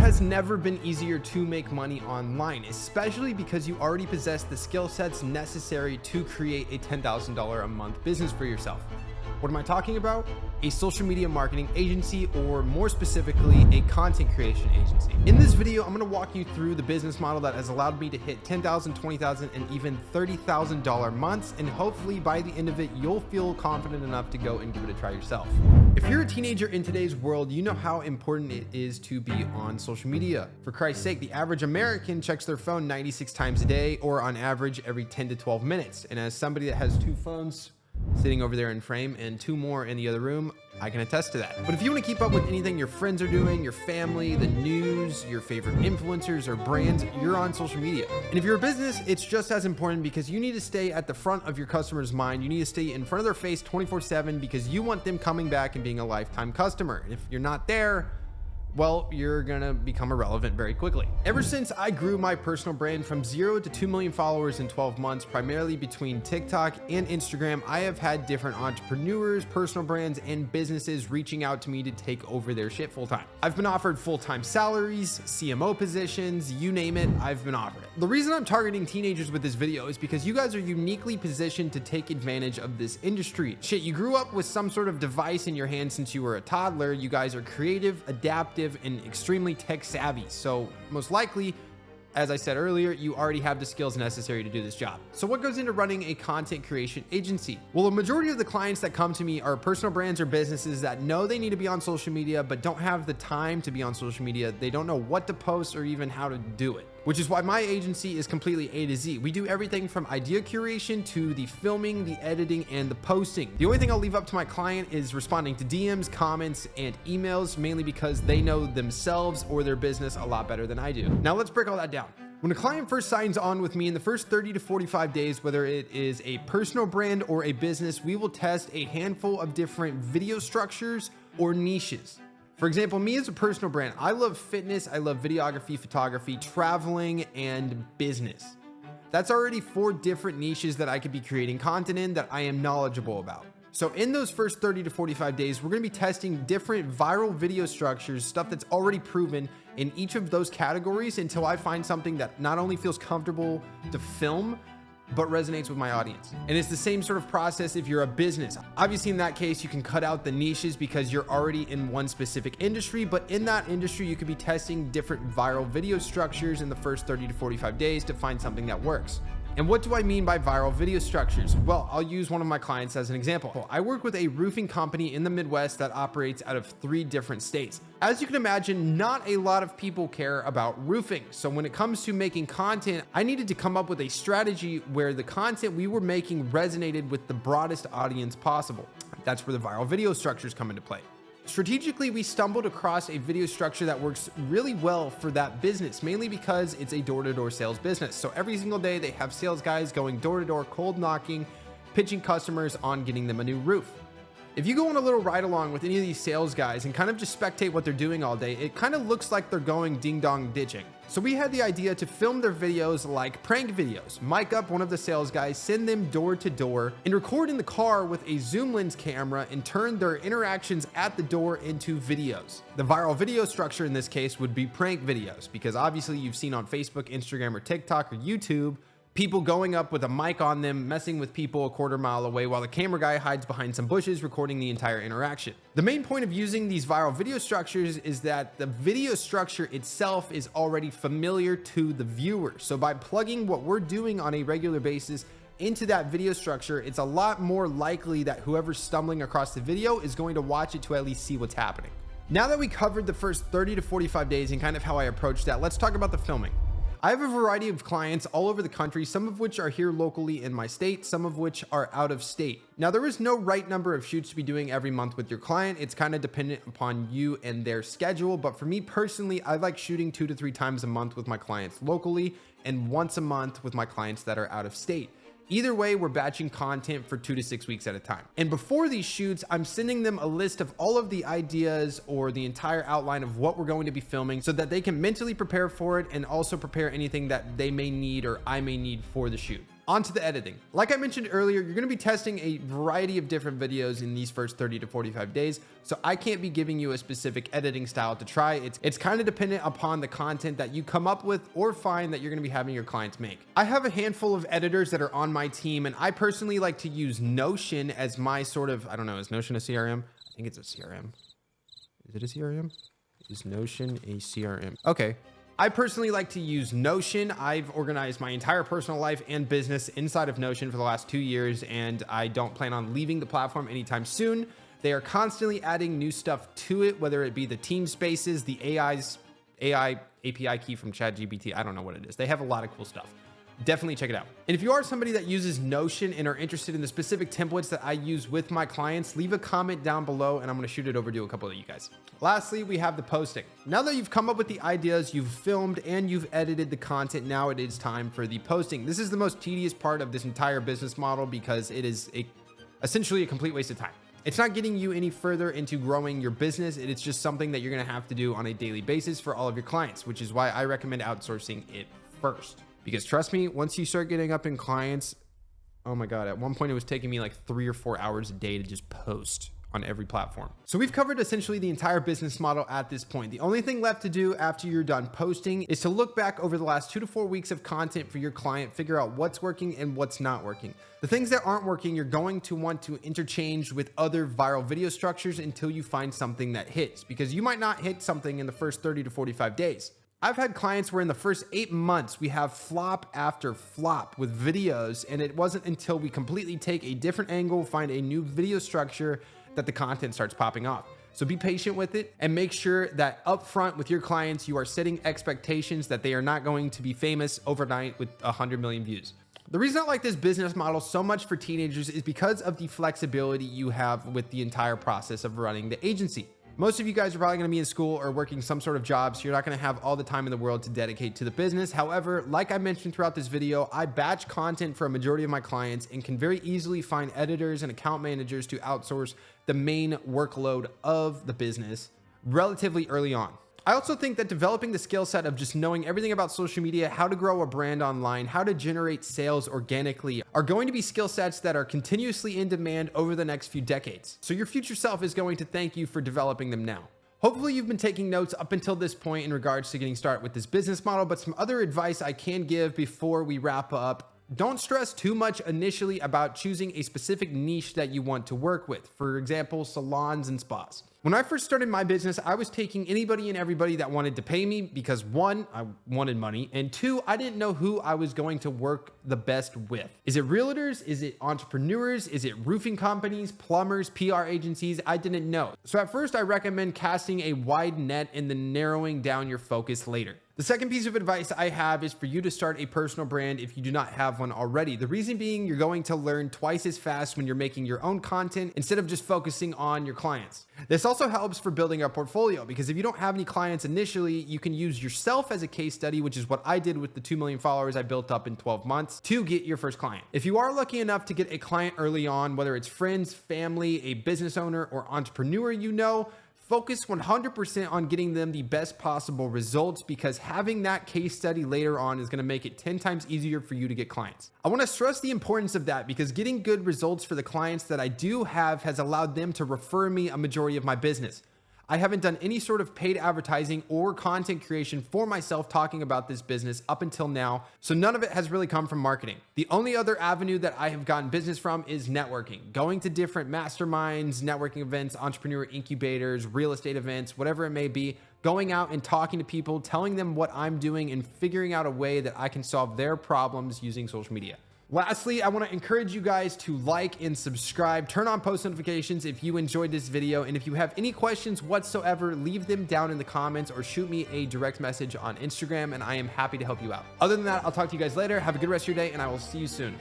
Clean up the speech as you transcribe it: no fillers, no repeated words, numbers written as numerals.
has never been easier to make money online, especially because you already possess the skill sets necessary to create a $10,000 a month business for yourself. What am I talking about? A social media marketing agency, or more specifically, a content creation agency. In this video, I'm going to walk you through the business model that has allowed me to hit $10,000, $20,000, and even $30,000 months. And hopefully by the end of it, you'll feel confident enough to go and give it a try yourself. If you're a teenager in today's world, you know how important it is to be on social media. For Christ's sake, the average American checks their phone 96 times a day, or on average every 10 to 12 minutes. And as somebody that has two phones sitting over there in frame and two more in the other room, I can attest to that. But if you want to keep up with anything your friends are doing, your family, the news, your favorite influencers or brands, you're on social media. And if you're a business, it's just as important, because you need to stay at the front of your customer's mind. You need to stay in front of their face 24/7, because you want them coming back and being a lifetime customer. And if you're not there, well, you're gonna become irrelevant very quickly. Ever since I grew my personal brand from 0 to 2 million followers in 12 months, primarily between TikTok and Instagram, I have had different entrepreneurs, personal brands, and businesses reaching out to me to take over their shit full time. I've been offered full-time salaries, CMO positions, you name it, I've been offered it. The reason I'm targeting teenagers with this video is because you guys are uniquely positioned to take advantage of this industry. Shit, you grew up with some sort of device in your hand since you were a toddler. You guys are creative, adaptive, and extremely tech savvy. So most likely, as I said earlier, you already have the skills necessary to do this job. So what goes into running a content creation agency? Well, a majority of the clients that come to me are personal brands or businesses that know they need to be on social media, but don't have the time to be on social media. They don't know what to post or even how to do it, which is why my agency is completely A to Z. We do everything from idea curation to the filming, the editing, and the posting. The only thing I'll leave up to my client is responding to DMs, comments, and emails, mainly because they know themselves or their business a lot better than I do. Now let's break all that down. When a client first signs on with me, in the first 30 to 45 days, whether it is a personal brand or a business, we will test a handful of different video structures or niches. For example, me as a personal brand, I love fitness, I love videography, photography, traveling, and business. That's already 4 different niches that I could be creating content in that I am knowledgeable about. So in those first 30 to 45 days, we're going to be testing different viral video structures, stuff that's already proven in each of those categories, until I find something that not only feels comfortable to film, but resonates with my audience. And it's the same sort of process if you're a business. Obviously in that case, you can cut out the niches because you're already in one specific industry, but in that industry, you could be testing different viral video structures in the first 30 to 45 days to find something that works. And what do I mean by viral video structures? Well, I'll use one of my clients as an example. I work with a roofing company in the Midwest that operates out of 3 different states. As you can imagine, not a lot of people care about roofing. So when it comes to making content, I needed to come up with a strategy where the content we were making resonated with the broadest audience possible. That's where the viral video structures come into play. Strategically, we stumbled across a video structure that works really well for that business, mainly because it's a door-to-door sales business. So every single day they have sales guys going door-to-door, cold knocking, pitching customers on getting them a new roof. If you go on a little ride along with any of these sales guys and kind of just spectate what they're doing all day, it kind of looks like they're going ding dong ditching. So we had the idea to film their videos like prank videos, mic up one of the sales guys, send them door to door, and record in the car with a zoom lens camera and turn their interactions at the door into videos. The viral video structure in this case would be prank videos, because obviously you've seen on Facebook, Instagram, or TikTok, or YouTube, people going up with a mic on them, messing with people a quarter mile away while the camera guy hides behind some bushes recording the entire interaction. The main point of using these viral video structures is that the video structure itself is already familiar to the viewer. So by plugging what we're doing on a regular basis into that video structure, it's a lot more likely that whoever's stumbling across the video is going to watch it to at least see what's happening. Now that we covered the first 30 to 45 days and kind of how I approached that, let's talk about the filming. I have a variety of clients all over the country, some of which are here locally in my state, some of which are out of state. Now, there is no right number of shoots to be doing every month with your client. It's kind of dependent upon you and their schedule. But for me personally, I like shooting 2 to 3 times a month with my clients locally and once a month with my clients that are out of state. Either way, we're batching content for 2 to 6 weeks at a time. And before these shoots, I'm sending them a list of all of the ideas or the entire outline of what we're going to be filming so that they can mentally prepare for it and also prepare anything that they may need or I may need for the shoot. On to the editing. Like I mentioned earlier, you're going to be testing a variety of different videos in these first 30 to 45 days. So I can't be giving you a specific editing style to try. It's kind of dependent upon the content that you come up with or find that you're going to be having your clients make. I have a handful of editors that are on my team, and I personally like to use Notion as my sort of, I don't know, is Notion a CRM? I think it's a CRM. Is it a CRM? Is Notion a CRM? Okay. I personally like to use Notion. I've organized my entire personal life and business inside of Notion for the last 2 years, and I don't plan on leaving the platform anytime soon. They are constantly adding new stuff to it, whether it be the team spaces, the AI API key from ChatGPT. I don't know what it is. They have a lot of cool stuff. Definitely check it out. And if you are somebody that uses Notion and are interested in the specific templates that I use with my clients, leave a comment down below and I'm going to shoot it over to a couple of you guys. Lastly, we have the posting. Now that you've come up with the ideas, you've filmed and you've edited the content, now it is time for the posting. This is the most tedious part of this entire business model because it is essentially a complete waste of time. It's not getting you any further into growing your business. It's just something that you're going to have to do on a daily basis for all of your clients, which is why I recommend outsourcing it first. Because trust me, once you start getting up in clients, oh my God, at one point it was taking me like 3 or 4 hours a day to just post on every platform. So we've covered essentially the entire business model at this point. The only thing left to do after you're done posting is to look back over the last 2 to 4 weeks of content for your client, figure out what's working and what's not working. The things that aren't working, you're going to want to interchange with other viral video structures until you find something that hits, because you might not hit something in the first 30 to 45 days. I've had clients where in the first 8 months, we have flop after flop with videos, and it wasn't until we completely take a different angle, find a new video structure, that the content starts popping off. So be patient with it and make sure that upfront with your clients, you are setting expectations that they are not going to be famous overnight with 100 million views. The reason I like this business model so much for teenagers is because of the flexibility you have with the entire process of running the agency. Most of you guys are probably going to be in school or working some sort of job, so you're not going to have all the time in the world to dedicate to the business. However, like I mentioned throughout this video, I batch content for a majority of my clients and can very easily find editors and account managers to outsource the main workload of the business relatively early on. I also think that developing the skill set of just knowing everything about social media, how to grow a brand online, how to generate sales organically are going to be skill sets that are continuously in demand over the next few decades. So your future self is going to thank you for developing them now. Hopefully you've been taking notes up until this point in regards to getting started with this business model, but some other advice I can give before we wrap up. Don't stress too much initially about choosing a specific niche that you want to work with. For example, salons and spas. When I first started my business, I was taking anybody and everybody that wanted to pay me because 1, I wanted money, and 2, I didn't know who I was going to work the best with. Is it realtors? Is it entrepreneurs? Is it roofing companies, plumbers, PR agencies? I didn't know. So at first I recommend casting a wide net and then narrowing down your focus later. The second piece of advice I have is for you to start a personal brand if you do not have one already. The reason being, you're going to learn twice as fast when you're making your own content instead of just focusing on your clients. This also helps for building a portfolio because if you don't have any clients initially, you can use yourself as a case study, which is what I did with the 2 million followers I built up in 12 months to get your first client. If you are lucky enough to get a client early on, whether it's friends, family, a business owner, or entrepreneur, focus 100% on getting them the best possible results because having that case study later on is going to make it 10 times easier for you to get clients. I want to stress the importance of that because getting good results for the clients that I do have has allowed them to refer me a majority of my business. I haven't done any sort of paid advertising or content creation for myself talking about this business up until now, so none of it has really come from marketing. The only other avenue that I have gotten business from is networking, going to different masterminds, networking events, entrepreneur incubators, real estate events, whatever it may be, going out and talking to people, telling them what I'm doing and figuring out a way that I can solve their problems using social media. Lastly, I want to encourage you guys to like and subscribe, turn on post notifications if you enjoyed this video. And if you have any questions whatsoever, leave them down in the comments or shoot me a direct message on Instagram and I am happy to help you out. Other than that, I'll talk to you guys later. Have a good rest of your day and I will see you soon.